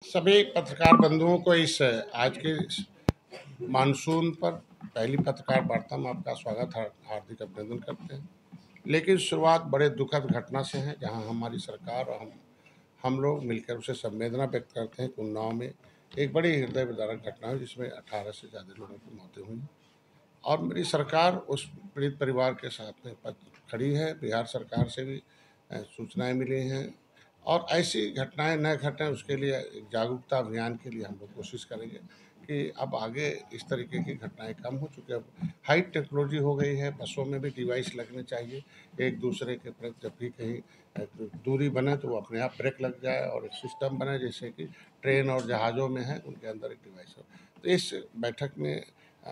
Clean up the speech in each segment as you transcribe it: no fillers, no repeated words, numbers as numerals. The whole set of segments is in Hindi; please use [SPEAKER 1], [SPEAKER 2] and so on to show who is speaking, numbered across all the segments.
[SPEAKER 1] सभी पत्रकार बंधुओं को इस आज के मानसून पर पहली पत्रकार वार्ता में आपका स्वागत हार्दिक अभिनंदन करते हैं। लेकिन शुरुआत बड़े दुखद घटना से है, जहां हमारी सरकार और हम लोग मिलकर उसे संवेदना व्यक्त करते हैं कि उन्नाव में एक बड़ी हृदय विदारक घटना हुई, जिसमें 18 से ज़्यादा लोगों की मौतें हुई और मेरी सरकार उस पीड़ित परिवार के साथ में खड़ी है। बिहार सरकार से भी सूचनाएं मिली हैं और ऐसी घटनाएं न घटें, उसके लिए एक जागरूकता अभियान के लिए हम लोग कोशिश करेंगे कि अब आगे इस तरीके की घटनाएं कम हो चुकी है। अब हाई टेक्नोलॉजी हो गई है, बसों में भी डिवाइस लगने चाहिए एक दूसरे के प्रति। जब भी कहीं दूरी बने तो वो अपने आप ब्रेक लग जाए और एक सिस्टम बने, जैसे कि ट्रेन और जहाज़ों में है, उनके अंदर एक डिवाइस हो। तो इस बैठक में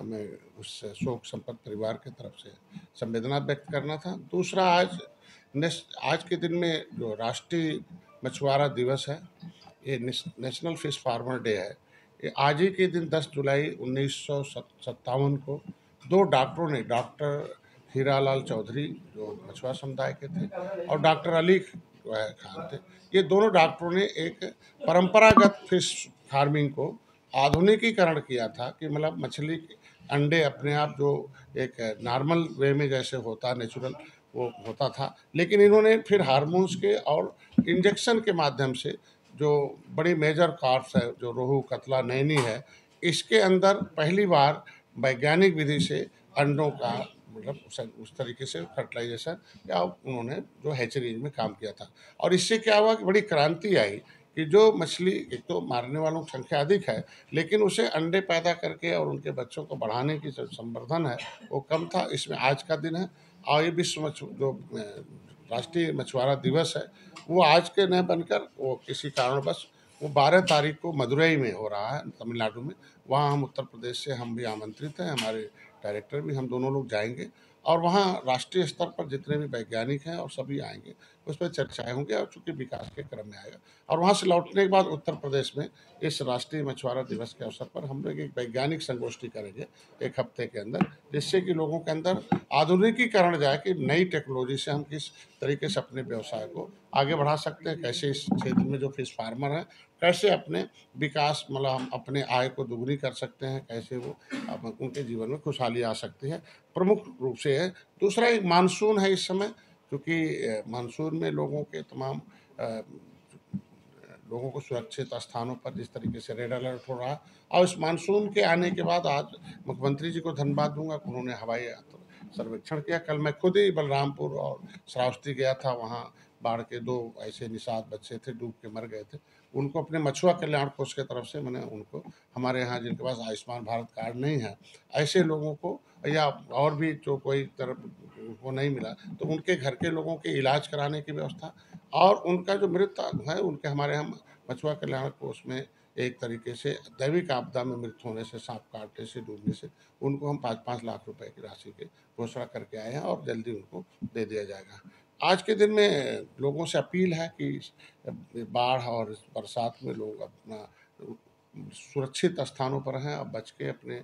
[SPEAKER 1] मैं उस शोक संपन्न परिवार की तरफ से संवेदना व्यक्त करना था। दूसरा, आज के दिन में जो राष्ट्रीय मछुआरा दिवस है, ये नेशनल फिश फार्मर डे है। ये आज ही के दिन 10 जुलाई 1957 को दो डॉक्टरों ने, डॉक्टर हीरालाल चौधरी जो मछुआ समुदाय के थे और डॉक्टर अली खान थे, ये दोनों डॉक्टरों ने एक परंपरागत फिश फार्मिंग को आधुनिकीकरण किया था कि मतलब मछली के अंडे अपने आप जो एक नॉर्मल वे में जैसे होता नेचुरल वो होता था, लेकिन इन्होंने फिर हार्मोन्स के और इंजेक्शन के माध्यम से जो बड़ी मेजर कार्प्स है, जो रोहू कतला नैनी है, इसके अंदर पहली बार वैज्ञानिक विधि से अंडों का मतलब उस तरीके से फर्टिलाइजेशन या उन्होंने जो हैचरीज में काम किया था। और इससे क्या हुआ कि बड़ी क्रांति आई कि जो मछली, एक तो मारने वालों की संख्या अधिक है, लेकिन उसे अंडे पैदा करके और उनके बच्चों को बढ़ाने की जो संवर्धन है वो कम था। इसमें आज का दिन है और ये विश्व जो राष्ट्रीय मछुआरा दिवस है, वो आज के न बनकर वो किसी कारणवश वो 12 तारीख को मदुरई में हो रहा है, तमिलनाडु में। वहाँ हम उत्तर प्रदेश से हम भी आमंत्रित हैं, हमारे डायरेक्टर भी, हम दोनों लोग जाएंगे और वहाँ राष्ट्रीय स्तर पर जितने भी वैज्ञानिक हैं और सभी आएंगे, उस पर चर्चाएं होंगी और चूंकि विकास के क्रम में आएगा। और वहाँ से लौटने के बाद उत्तर प्रदेश में इस राष्ट्रीय मछुआरा दिवस के अवसर पर हम लोग एक वैज्ञानिक संगोष्ठी करेंगे एक हफ्ते के अंदर, जिससे कि लोगों के अंदर आधुनिकीकरण जाए कि नई टेक्नोलॉजी से हम किस तरीके से अपने व्यवसाय को आगे बढ़ा सकते हैं, कैसे इस क्षेत्र में जो फिश फार्मर हैं कैसे अपने विकास मतलब हम अपने आय को दुगनी कर सकते हैं, कैसे वो उनके जीवन में खुशहाली आ सकती है, प्रमुख रूप से है। दूसरा, एक मानसून है इस समय, क्योंकि मानसून में लोगों के तमाम लोगों को सुरक्षित स्थानों पर जिस तरीके से रेड अलर्ट हो रहा है, और इस मानसून के आने के बाद आज मुख्यमंत्री जी को धन्यवाद दूंगा कि उन्होंने हवाई सर्वेक्षण किया। कल मैं खुद ही बलरामपुर और श्रावस्ती गया था, वहाँ बाढ़ के दो ऐसे निषाद बच्चे थे, डूब के मर गए थे। उनको अपने मछुआ कल्याण कोष की तरफ से मैंने उनको, हमारे यहाँ जिनके पास आयुष्मान भारत कार्ड नहीं है, ऐसे लोगों को या और भी जो कोई तरफ वो नहीं मिला, तो उनके घर के लोगों के इलाज कराने की व्यवस्था और उनका जो मृत है, उनके हमारे यहाँ मछुआ कल्याण कोष में एक तरीके से दैविक आपदा में मृत्यु होने से, सांप काटने से, डूबने से, उनको हम 5-5 लाख रुपए की राशि की घोषणा करके आए हैं और जल्दी उनको दे दिया जाएगा। आज के दिन में लोगों से अपील है कि बाढ़ और इस बरसात में लोग अपना सुरक्षित स्थानों पर हैं, अब बच के अपने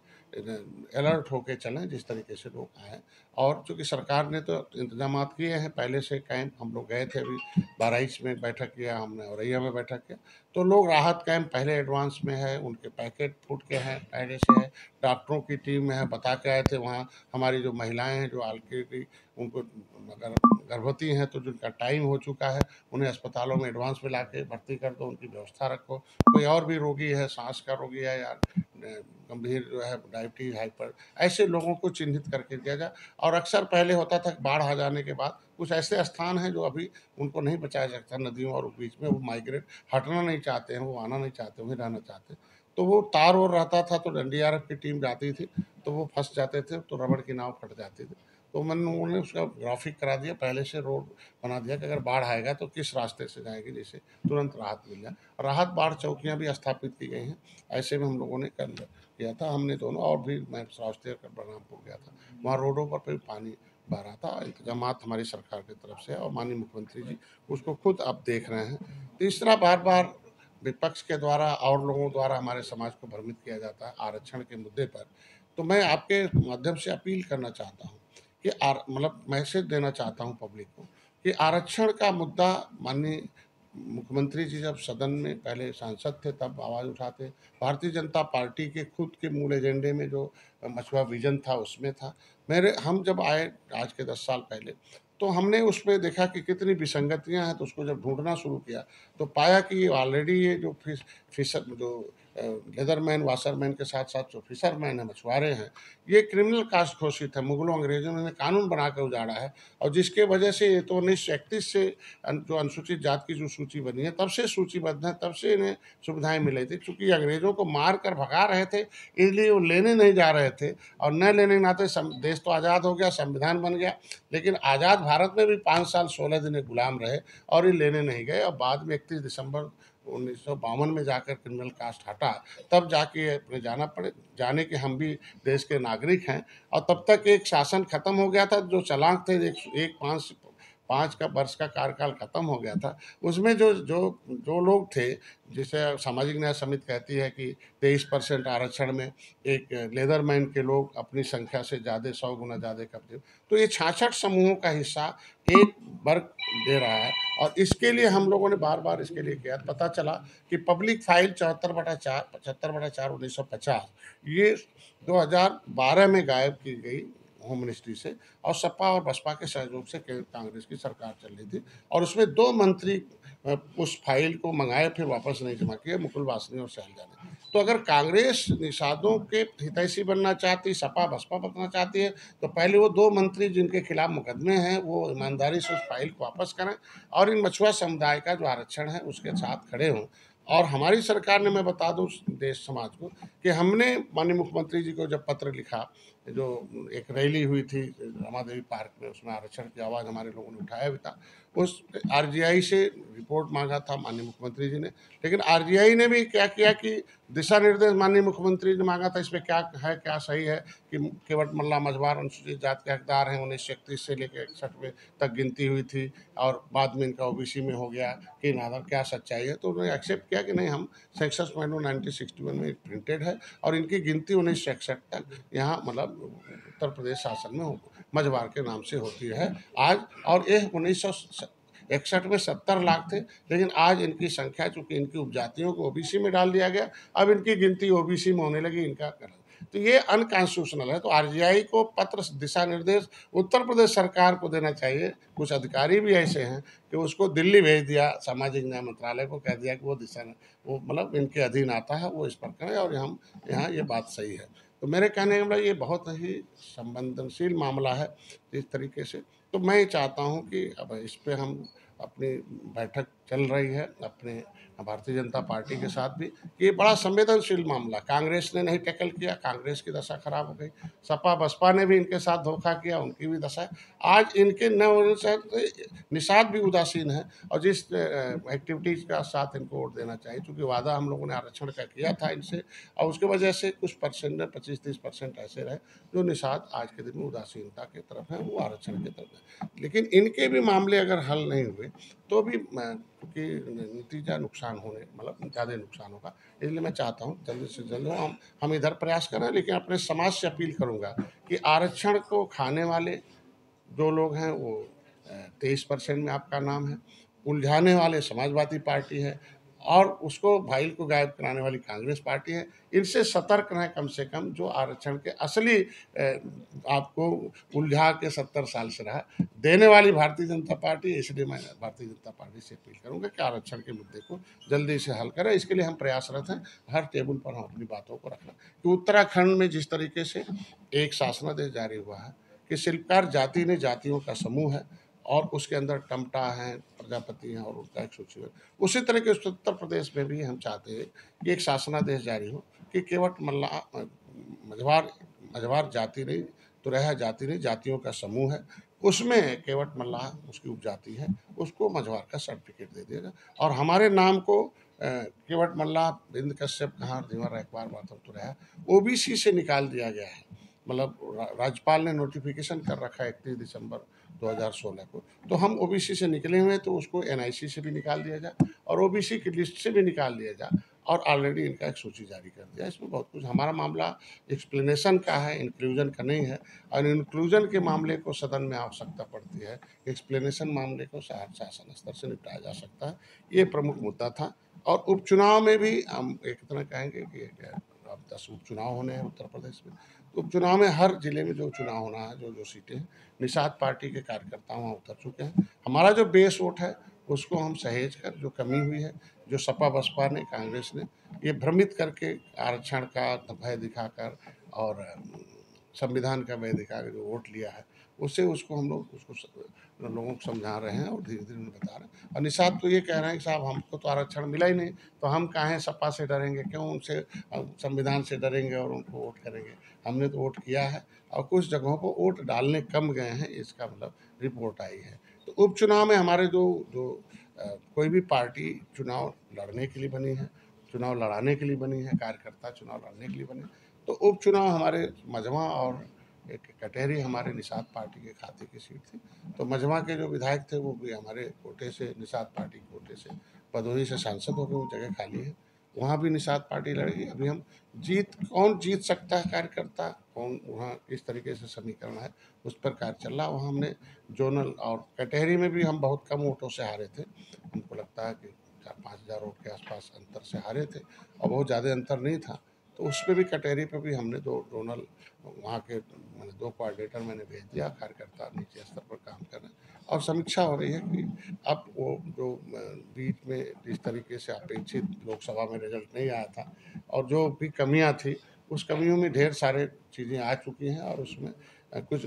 [SPEAKER 1] अलर्ट होके चलें जिस तरीके से लोग आएँ। और चूँकि सरकार ने तो इंतजामात किए हैं, पहले से कैंप हम लोग गए थे, अभी बहराइच में बैठक किया हमने, औरैया में बैठक किया, तो लोग राहत कैंप पहले एडवांस में है, उनके पैकेट फूट के हैं पहले से है, डॉक्टरों की टीम है, बता के आए थे वहाँ। हमारी जो महिलाएं हैं जो ऑलरेडी उनको अगर गर्भवती हैं तो जिनका टाइम हो चुका है, उन्हें अस्पतालों में एडवांस में ला के भर्ती कर दो, उनकी व्यवस्था रखो। कोई और भी रोगी है, सांस का रोगी है या गंभीर जो है डायबिटीज, हाइपर, ऐसे लोगों को चिन्हित करके दिया जाए। और अक्सर पहले होता था बाढ़ आ जाने के बाद कुछ ऐसे स्थान हैं जो अभी उनको नहीं बचाया सकता, नदियों और बीच में वो माइग्रेट हटना नहीं चाहते हैं, वो आना नहीं चाहते, वहीं रहना चाहते हैं, तो वो तार और रहता था तो एनडीआरएफ की टीम जाती थी तो वो फंस जाते थे, तो रबड़ की नाव फट जाती थी। तो मैंने उन्होंने उसका ग्राफिक करा दिया, पहले से रोड बना दिया कि अगर बाढ़ आएगा तो किस रास्ते से जाएगी, जिससे तुरंत राहत मिल जाए। राहत बाढ़ चौकियाँ भी स्थापित की गई हैं, ऐसे में हम लोगों ने कल किया था, हमने दोनों, और भी मैं श्रावस्ती और बलरामपुर गया था, वहाँ रोडों पर भी पानी बह रहा था। इंतजाम हमारी सरकार की तरफ से और माननीय मुख्यमंत्री जी उसको खुद आप देख रहे हैं। तीसरा, बार बार विपक्ष के द्वारा और लोगों द्वारा हमारे समाज को भ्रमित किया जाता है आरक्षण के मुद्दे पर, तो मैं आपके माध्यम से अपील करना चाहता हूँ कि मतलब मैसेज देना चाहता हूँ पब्लिक को कि आरक्षण का मुद्दा माननीय मुख्यमंत्री जी जब सदन में पहले सांसद थे तब आवाज़ उठाते। भारतीय जनता पार्टी के खुद के मूल एजेंडे में जो मछुआ विजन था उसमें था। मेरे हम जब आए आज के 10 साल पहले, तो हमने उसमें देखा कि कितनी विसंगतियाँ हैं, तो उसको जब ढूँढना शुरू किया तो पाया कि ऑलरेडी ये जो फिशर जो लेदरमैन, वाशरमैन के साथ-साथ जो फिशरमैन हैं, मछुआरे हैं, ये क्रिमिनल कास्ट घोषित है। मुगलों, अंग्रेज़ों ने कानून बना के उजाड़ा है और जिसके वजह से ये तो 1931 से जो अनुसूचित जात की जो सूची बनी है, तब से सूचीबद्ध है, तब से इन्हें सुविधाएँ मिल रही थी। चूँकि अंग्रेज़ों को मार कर भगा रहे थे, इसलिए वो लेने नहीं जा रहे थे और न लेने के नाते देश तो आज़ाद हो गया, संविधान बन गया, लेकिन आज़ाद भारत में भी 5 साल 16 दिन ये गुलाम रहे और ये लेने नहीं गए और बाद में 31 दिसंबर 1952 में जाकर क्रिमिनल कास्ट हटा, तब जाके अपने जाने कि हम भी देश के नागरिक हैं। और तब तक एक शासन खत्म हो गया था, जो चालाक थे, एक 5 का वर्ष का कार्यकाल खत्म हो गया था। उसमें जो जो जो लोग थे, जिसे सामाजिक न्याय समिति कहती है कि 23% आरक्षण में एक लेदरमैन के लोग अपनी संख्या से ज़्यादा 100 गुना ज़्यादा कब्जे, तो ये 66 समूहों का हिस्सा एक वर्ग दे रहा है। और इसके लिए हम लोगों ने बार-बार इसके लिए किया, पता चला कि पब्लिक फाइल 74/4 75/4 1950 ये 2012 में गायब की गई होम मिनिस्ट्री से, और सपा और बसपा के सहयोग से कांग्रेस की सरकार चल रही थी और उसमें 2 मंत्री उस फाइल को मंगाए, फिर वापस नहीं जमा किए, मुकुल वासनिक और शैलजा ने। तो अगर कांग्रेस निषादों के हितैषी बनना चाहती, सपा बसपा बनना चाहती है, तो पहले वो 2 मंत्री जिनके खिलाफ मुकदमे हैं, वो ईमानदारी से उस फाइल को वापस करें और इन मछुआ समुदाय का जो आरक्षण है उसके साथ खड़े हों। और हमारी सरकार ने, मैं बता दूं देश समाज को, कि हमने माननीय मुख्यमंत्री जी को जब पत्र लिखा, जो एक रैली हुई थी रमा देवी पार्क में, उसमें आरक्षण की आवाज़ हमारे लोगों ने उठाया भी था। उस आरजीआई से रिपोर्ट मांगा था माननीय मुख्यमंत्री जी ने, लेकिन आरजीआई ने भी क्या किया कि दिशा निर्देश माननीय मुख्यमंत्री ने मांगा था, इसमें क्या है, क्या सही है कि केवट मल्ला मझवार अनुसूचित जात के हकदार हैं, 1931 से लेकर 61 में तक गिनती हुई थी और बाद में इनका ओबीसी में हो गया, कि नादर क्या सच्चाई है। तो उन्होंने एक्सेप्ट किया कि नहीं, हम सेंसस मैनुअल 1961 में प्रिंटेड है और इनकी गिनती 1961 तक यहाँ मतलब उत्तर प्रदेश शासन में मझवार के नाम से होती है आज। और ये 1961 में 70 लाख थे, लेकिन आज इनकी संख्या, चूंकि इनकी उपजातियों को ओबीसी में डाल दिया गया, अब इनकी गिनती ओबीसी में होने लगी, इनका कर, तो ये अनकॉन्स्टिट्यूशनल है। तो आरजीआई को पत्र दिशा निर्देश उत्तर प्रदेश सरकार को देना चाहिए। कुछ अधिकारी भी ऐसे हैं कि उसको दिल्ली भेज दिया, सामाजिक न्याय मंत्रालय को कह दिया कि वो मतलब इनके अधीन आता है, वो इस पर करें और हम यहाँ ये बात सही है। तो मेरे कहने का मतलब ये बहुत ही संवेदनशील मामला है इस तरीके से। तो मैं ये चाहता हूँ कि अब इस पे हम अपनी बैठक चल रही है अपने भारतीय जनता पार्टी के साथ भी, कि ये बड़ा संवेदनशील मामला, कांग्रेस ने नहीं टैकल किया, कांग्रेस की दशा खराब हो गई, सपा बसपा ने भी इनके साथ धोखा किया, उनकी भी दशा, आज इनके न होने से निषाद भी उदासीन है। और जिस एक्टिविटीज़ का साथ इनको वोट देना चाहिए, क्योंकि वादा हम लोगों ने आरक्षण का किया था इनसे, और उसके वजह से कुछ परसेंट 25-30% ऐसे रहे जो निषाद आज के दिन में उदासीनता की तरफ है, वो आरक्षण की तरफ है। लेकिन इनके भी मामले अगर हल नहीं हुए तो भी क्योंकि नतीजा नुकसान होने मतलब ज़्यादा नुकसान होगा, इसलिए मैं चाहता हूँ जल्द से जल्द हम इधर प्रयास करें। लेकिन अपने समाज से अपील करूँगा कि आरक्षण को खाने वाले जो लोग हैं वो 23% में आपका नाम है, उलझाने वाले समाजवादी पार्टी है और उसको फाइल को गायब कराने वाली कांग्रेस पार्टी है। इनसे सतर्क रहें कम से कम, जो आरक्षण के असली आपको उलझा के 70 साल से रहा देने वाली भारतीय जनता पार्टी। इसलिए मैं भारतीय जनता पार्टी से अपील करूंगा कि आरक्षण के मुद्दे को जल्दी से हल करें। इसके लिए हम प्रयासरत हैं, हर टेबल पर हम अपनी बातों को रखना। कि उत्तराखंड में जिस तरीके से एक शासनादेश जारी हुआ है कि शिल्पकार जाति ने जातियों का समूह है और उसके अंदर टमटा हैं, प्रजापति हैं और उनका एक सूची है, उसी तरह के उत्तर प्रदेश में भी हम चाहते हैं कि एक शासनादेश जारी हो कि केवट मल्ला मझवार मझवार जाति नहीं, तुरैया जाति नहीं, जातियों का समूह है, उसमें केवट मल्लाह उसकी उपजाति है, उसको मझवार का सर्टिफिकेट दे दिया जाए। और हमारे नाम को केवट मल्लाह, बिंद कश्यप, कहार, धीवर, रैकवार, वाथम, तुरैया ओबीसी से निकाल दिया गया है। मतलब राज्यपाल ने नोटिफिकेशन कर रखा है 31 दिसंबर 2016 को, तो हम ओबीसी से निकले हुए हैं, तो उसको एनआईसी से भी निकाल दिया जाए और ओबीसी की लिस्ट से भी निकाल दिया जाए और ऑलरेडी इनका एक सूची जारी कर दिया। इसमें बहुत कुछ हमारा मामला एक्सप्लेनेशन का है, इंक्लूजन का नहीं है, और इंक्लूजन के मामले को सदन में आवश्यकता पड़ती है, एक्सप्लेनेशन मामले को शासन स्तर से निपटाया जा सकता है। ये प्रमुख मुद्दा था। और उपचुनाव में भी हम एक तरह कहेंगे कि अब 10 उपचुनाव होने हैं उत्तर प्रदेश में। तो उपचुनाव में हर जिले में जो चुनाव होना है, जो सीटें हैं, निषाद पार्टी के कार्यकर्ता वहाँ उतर चुके हैं। हमारा जो बेस वोट है उसको हम सहेज कर, जो कमी हुई है, जो सपा बसपा ने, कांग्रेस ने ये भ्रमित करके आरक्षण का भय दिखाकर और संविधान का भय दिखा के जो वोट लिया है, उससे उसको हम लोग लोगों को समझा रहे हैं और धीरे धीरे उन्हें बता रहे हैं। और निषाद तो ये कह रहे हैं कि साहब हमको तो आरक्षण मिला ही नहीं, तो हम काहे सपा से डरेंगे, क्यों उनसे संविधान से डरेंगे और उनको वोट करेंगे। हमने तो वोट किया है और कुछ जगहों पर वोट डालने कम गए हैं, इसका मतलब रिपोर्ट आई है। तो उपचुनाव में हमारे जो जो कोई भी पार्टी चुनाव लड़ने के लिए बनी है, चुनाव लड़ाने के लिए बनी है, कार्यकर्ता चुनाव लड़ने के लिए बने, तो उपचुनाव हमारे मझवा और एक कटहरी हमारे निषाद पार्टी के खाते की सीट थी। तो मझवा के जो विधायक थे वो भी हमारे कोटे से, निषाद पार्टी कोटे से भदोही से सांसद हो गए, वो जगह खाली है, वहाँ भी निषाद पार्टी लड़ेगी। अभी हम कौन जीत सकता है कार्यकर्ता, कौन वहाँ किस तरीके से समीकरण है, उस पर कार्य चल रहा। वहाँ हमने जोनल और कटहरी में भी हम बहुत कम वोटों से हारे थे। हमको लगता है कि 4-5 हज़ार वोट के आसपास अंतर से हारे थे और बहुत ज़्यादा अंतर नहीं था। तो उस पर भी कटहरी पे भी हमने 2 जोनल वहाँ के मैंने 2 कोऑर्डिनेटर मैंने भेज दिया, कार्यकर्ता नीचे स्तर पर काम कर रहे हैं और समीक्षा हो रही है कि अब वो जो बीच में जिस तरीके से अपेक्षित लोकसभा में रिजल्ट नहीं आया था और जो भी कमियां थी, उस कमियों में ढेर सारे चीज़ें आ चुकी हैं और उसमें कुछ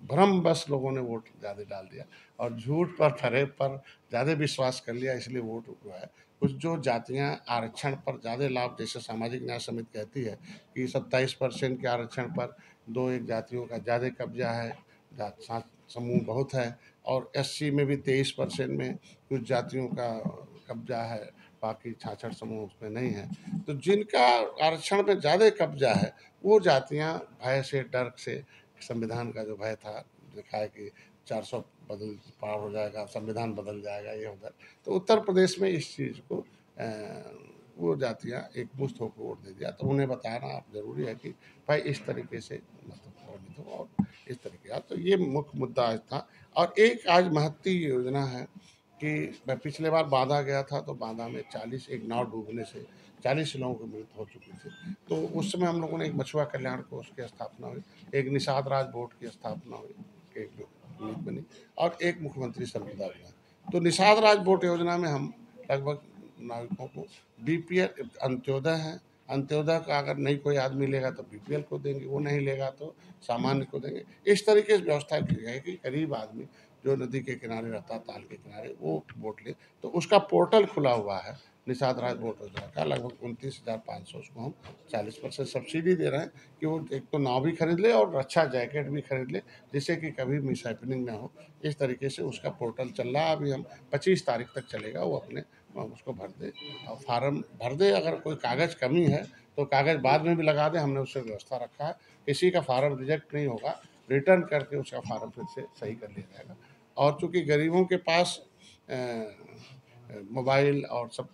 [SPEAKER 1] भ्रमवश लोगों ने वोट ज़्यादा डाल दिया और झूठ पर फरेब पर ज़्यादा विश्वास कर लिया, इसलिए वोट हुआ है। कुछ जो जातियां आरक्षण पर ज़्यादा लाभ, जैसे सामाजिक न्याय समिति कहती है कि 27% के आरक्षण पर 2-1 जातियों का ज़्यादा कब्जा है, जात समूह बहुत है, और एससी में भी 23% में कुछ जातियों का कब्जा है, बाकी 66 समूह उसमें नहीं है। तो जिनका आरक्षण में ज़्यादा कब्जा है, वो जातियां भय से, डर से, संविधान का जो भय था, लिखा है कि 400 बदल पार हो जाएगा, संविधान बदल जाएगा, ये उधर। तो उत्तर प्रदेश में इस चीज़ को वो जातियाँ एकमुश्त होकर वोट दे दिया। तो उन्हें बताना अब ज़रूरी है कि भाई इस तरीके से मतलब प्रभावित हो और इस तरीके का। तो ये मुख्य मुद्दा आज था। और एक आज महत्ती योजना है कि मैं पिछले बार बांदा गया था, तो बांदा में 40 एक नाव डूबने से 40 लोगों की मृत्यु हो चुकी थी। तो उस समय हम लोगों ने एक मछुआ कल्याण कोष की स्थापना हुई, एक निषाद राज बोर्ड की स्थापना हुई, एक नीति बनी और एक मुख्यमंत्री सर्वोदय योजना। तो निषाद राज बोर्ड योजना में हम लगभग नागरिकों को बीपीएल अंत्योदय है, अंत्योदय का अगर नहीं कोई आदमी लेगा तो बीपीएल को देंगे, वो नहीं लेगा तो सामान्य को देंगे। इस तरीके से व्यवस्था की है कि गरीब आदमी जो नदी के किनारे रहता, ताल के किनारे, वो वोट ले। तो उसका पोर्टल खुला हुआ है निषाद राज वोट योजना का, लगभग 29,500, उसको हम 40% सब्सिडी दे रहे हैं कि वो एक तो नाव भी खरीद ले और अच्छा जैकेट भी खरीद ले, जिससे कि कभी मिस हैपनिंग ना हो। इस तरीके से उसका पोर्टल चल रहा है। अभी हम 25 तारीख तक चलेगा, वो अपने उसको भर दे और फार्म भर दे। अगर कोई कागज़ कमी है तो कागज़ बाद में भी लगा दे, हमने उससे व्यवस्था रखा है। किसी का फार्म रिजेक्ट नहीं होगा, रिटर्न करके उसका फार्म फिर से सही कर लिया जाएगा। और चूँकि गरीबों के पास मोबाइल और सब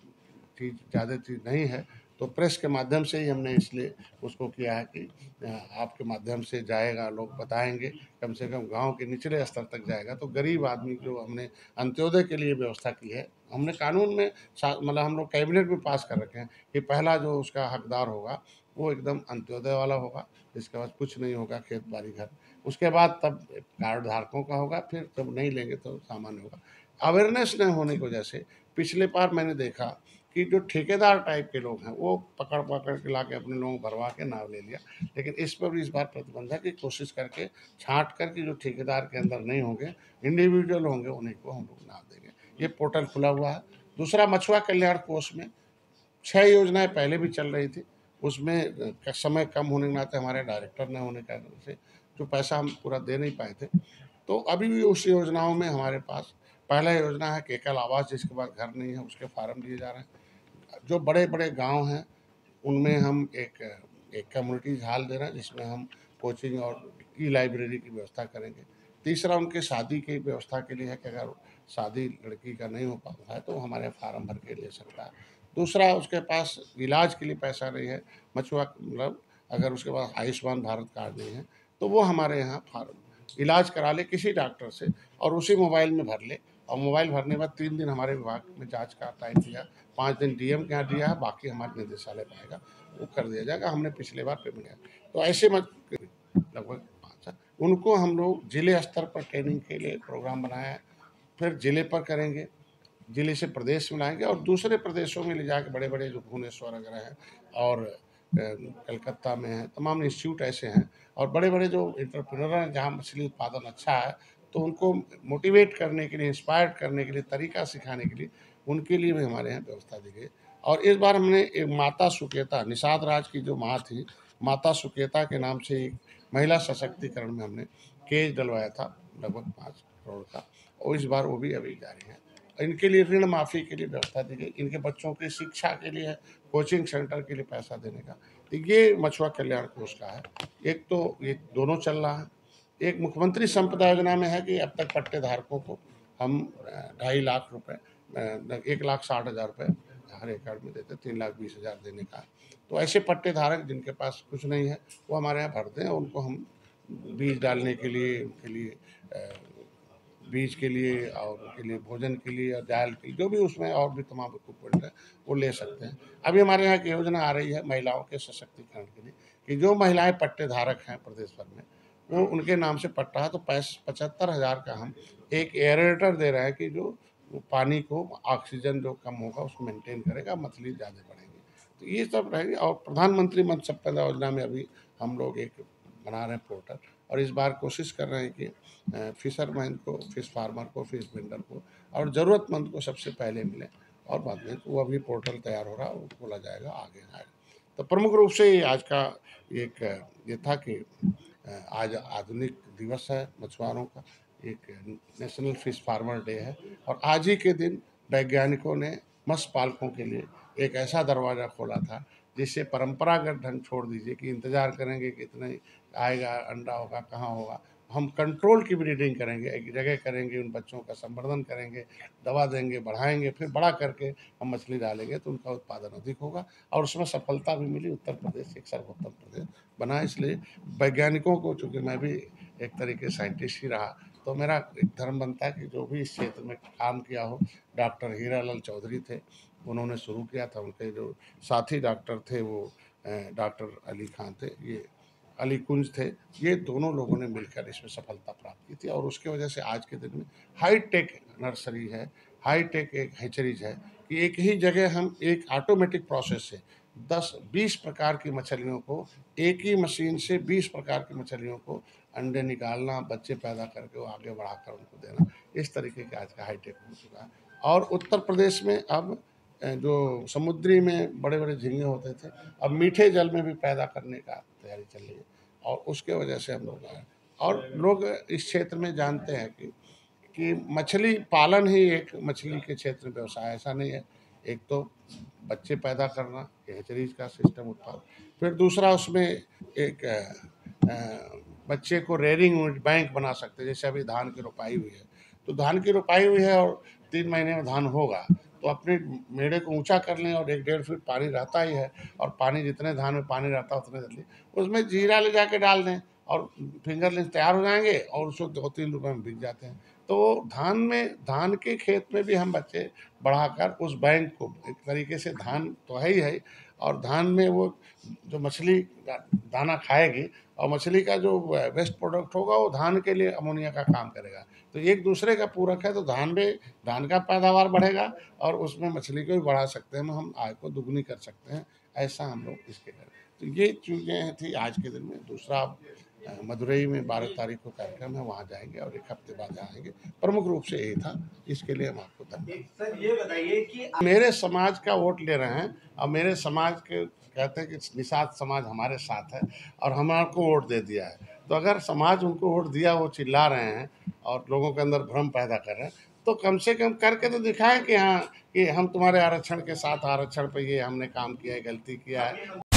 [SPEAKER 1] चीज़ ज़्यादा चीज़ नहीं है, तो प्रेस के माध्यम से ही हमने इसलिए उसको किया है कि आपके माध्यम से जाएगा, लोग बताएंगे, कम से कम गांव के निचले स्तर तक जाएगा। तो गरीब आदमी जो हमने अंत्योदय के लिए व्यवस्था की है, हमने कानून में मतलब हम लोग कैबिनेट में पास कर रखे हैं कि पहला जो उसका हकदार होगा वो एकदम अंत्योदय वाला होगा, इसके बाद कुछ नहीं होगा, खेत बाड़ी घर, उसके बाद तब कार्ड धारकों का होगा, फिर जब नहीं लेंगे तो सामान्य होगा। अवेयरनेस न होने की वजह से पिछले बार मैंने देखा कि जो ठेकेदार टाइप के लोग हैं वो पकड़ पकड़ के ला के अपने लोगों को भरवा के नाव ले लिया। लेकिन इस पर भी इस बार प्रतिबंधक की कोशिश करके छांट करके जो ठेकेदार के अंदर नहीं होंगे, इंडिविजुअल होंगे, उन्हीं को हम लोग नाव देंगे। ये पोर्टल खुला हुआ है। दूसरा, मछुआ कल्याण कोष में 6 योजनाएं पहले भी चल रही थी, उसमें समय कम होने के नाते हमारे डायरेक्टर न होने के कारण से जो पैसा हम पूरा दे नहीं पाए थे। तो अभी भी उस योजनाओं में हमारे पास पहला योजना है केकल आवास, जिसके पास घर नहीं है उसके फार्म दिए जा रहे हैं। जो बड़े बड़े गांव हैं उनमें हम एक एक कम्युनिटी हॉल दे रहे हैं, जिसमें हम कोचिंग और ई लाइब्रेरी की व्यवस्था करेंगे। तीसरा, उनके शादी की व्यवस्था के लिए है कि अगर शादी लड़की का नहीं हो पाता है तो वो हमारे फार्म भर के ले सकता है। दूसरा उसके पास इलाज के लिए पैसा नहीं है, मछुआ मतलब अगर उसके पास आयुष्मान भारत कार्ड नहीं है तो वो हमारे यहाँ फार्म इलाज करा ले किसी डॉक्टर से और उसी मोबाइल में भर ले, और मोबाइल भरने के बाद 3 दिन हमारे विभाग में जांच का टाइम दिया, 5 दिन डीएम के यहाँ दिया है, बाकी हमारे निदेशालय में आएगा, वो कर दिया जाएगा। हमने पिछले बार पेमेंट किया, तो ऐसे मत लगभग 5 उनको हम लोग जिले स्तर पर ट्रेनिंग के लिए प्रोग्राम बनाया है, फिर जिले पर करेंगे, जिले से प्रदेश में लाएंगे और दूसरे प्रदेशों में ले जाके बड़े बड़े जो भुवनेश्वर वगैरह हैं और कलकत्ता में हैं, तमाम इंस्टीट्यूट ऐसे हैं और बड़े बड़े जो एंटरप्रेन्योर हैं जहाँ मछली उत्पादन अच्छा है, तो उनको मोटिवेट करने के लिए, इंस्पायर करने के लिए, तरीका सिखाने के लिए उनके लिए भी हमारे यहाँ व्यवस्था दी गई। और इस बार हमने एक माता सुकेता, निषाद राज की जो माँ थी, माता सुकेता के नाम से एक महिला सशक्तिकरण में हमने केस डलवाया था लगभग 5 करोड़ का, और इस बार वो भी अभी जारी है। इनके लिए ऋण माफ़ी के लिए व्यवस्था दी गई, इनके बच्चों की शिक्षा के लिए, कोचिंग सेंटर के लिए पैसा देने का, तो ये मछुआ कल्याण कोष का है। एक तो ये दोनों चल रहा है, एक मुख्यमंत्री संपदा योजना में है कि अब तक पट्टे धारकों को हम 2.5 लाख रुपए, 1,60,000 रुपये हर एकड़ में देते, 3,20,000 देने का। तो ऐसे पट्टे धारक जिनके पास कुछ नहीं है वो हमारे यहाँ भरते हैं, उनको हम बीज डालने के लिए, उनके लिए बीज के लिए और उनके लिए भोजन के लिए और दाल के लिए जो भी उसमें और भी तमाम इक्विपमेंट है वो ले सकते हैं। अभी हमारे यहाँ एक योजना आ रही है महिलाओं के सशक्तिकरण के लिए कि जो महिलाएं पट्टे धारक हैं प्रदेश भर में, वो उनके नाम से पट्टा है तो 75,000 का हम एक एयरेटर दे रहे हैं कि जो वो पानी को, ऑक्सीजन जो कम होगा उसको मेंटेन करेगा, मछली ज़्यादा बढ़ेगी। तो ये सब रहेगी। और प्रधानमंत्री मत्स्य संपदा योजना में अभी हम लोग एक बना रहे हैं पोर्टल, और इस बार कोशिश कर रहे हैं कि फिशरमैन को, फिश फार्मर को, फिश वेंडर को और ज़रूरतमंद को सबसे पहले मिले, और बाद में वो अभी पोर्टल तैयार हो रहा है, वो खोला जाएगा, आगे आएगा। तो प्रमुख रूप से ये आज का एक ये था कि आज आधुनिक दिवस है मछुआरों का, एक नेशनल फिश फार्मर डे है, और आज ही के दिन वैज्ञानिकों ने मत्स्य पालकों के लिए एक ऐसा दरवाज़ा खोला था जिससे परंपरागत ढंग छोड़ दीजिए कि इंतज़ार करेंगे कितने आएगा, अंडा होगा, कहाँ होगा। हम कंट्रोल की ब्रीडिंग करेंगे, एक जगह करेंगे, उन बच्चों का संवर्धन करेंगे, दवा देंगे, बढ़ाएंगे, फिर बड़ा करके हम मछली डालेंगे तो उनका उत्पादन अधिक होगा, और उसमें सफलता भी मिली। उत्तर प्रदेश एक सर्वोत्तम प्रदेश बना। इसलिए वैज्ञानिकों को, चूँकि मैं भी एक तरीके साइंटिस्ट ही रहा, तो मेरा एक धर्म बनता है कि जो भी इस क्षेत्र में काम किया हो, डॉक्टर हीरालाल चौधरी थे, उन्होंने शुरू किया था, उनके जो साथी डॉक्टर थे वो डॉक्टर अली खान थे, ये अली कुंज थे, ये दोनों लोगों ने मिलकर इसमें सफलता प्राप्त की थी, और उसके वजह से आज के दिन में हाई टेक नर्सरी है, हाई टेक एक हैचरीज है कि एक ही जगह हम एक ऑटोमेटिक प्रोसेस से 10-20 प्रकार की मछलियों को, एक ही मशीन से 20 प्रकार की मछलियों को अंडे निकालना, बच्चे पैदा करके वो आगे बढ़ाकर उनको देना, इस तरीके का आज का हाईटेक हो चुका है। और उत्तर प्रदेश में अब जो समुद्री में बड़े बड़े झींगे होते थे, अब मीठे जल में भी पैदा करने का तैयारी चल रही है, और उसके वजह से हम लोग आए। और लोग इस क्षेत्र में जानते हैं कि मछली पालन ही एक मछली के क्षेत्र में व्यवसाय, ऐसा नहीं है। एक तो बच्चे पैदा करना, ये हैचरीज का सिस्टम उत्पाद, फिर दूसरा उसमें एक बच्चे को रेयरिंग बैंक बना सकते हैं। जैसे अभी धान की रोपाई हुई है, तो धान की रोपाई हुई है और 3 महीने में धान होगा, तो अपने मेढ़े को ऊंचा कर लें, और 1-1.5 फीट पानी रहता ही है, और पानी जितने धान में पानी रहता है उतने जल्दी उसमें जीरा ले जाके डाल दें और फिंगरलिंग तैयार हो जाएंगे, और उसको 2-3 रुपये में बिक जाते हैं। तो धान के खेत में भी हम बच्चे बढ़ाकर उस बैंक को, एक तरीके से धान तो है ही है, और धान में वो जो मछली दाना खाएगी, और मछली का जो वेस्ट प्रोडक्ट होगा वो धान के लिए अमोनिया का काम करेगा, तो एक दूसरे का पूरक है। तो धान का पैदावार बढ़ेगा और उसमें मछली को भी बढ़ा सकते हैं, हम आय को दुगनी कर सकते हैं, ऐसा हम लोग इसके करें। तो ये चीज़ें थी आज के दिन में। दूसरा मदुरई में 12 तारीख को कार्यक्रम है, वहाँ जाएंगे और 1 हफ्ते बाद आएंगे। प्रमुख रूप से यही था, इसके लिए हम आपको धन्यवाद।
[SPEAKER 2] सर ये बताइए कि
[SPEAKER 1] मेरे समाज का वोट ले रहे हैं, और मेरे समाज के कहते हैं कि निषाद समाज हमारे साथ है और हमारे को वोट दे दिया है। तो अगर समाज उनको वोट दिया, वो चिल्ला रहे हैं और लोगों के अंदर भ्रम पैदा कर रहे हैं, तो कम से कम करके तो दिखाएं कि हाँ, कि हम तुम्हारे आरक्षण के साथ, आरक्षण पे ये हमने काम किया है, गलती किया है।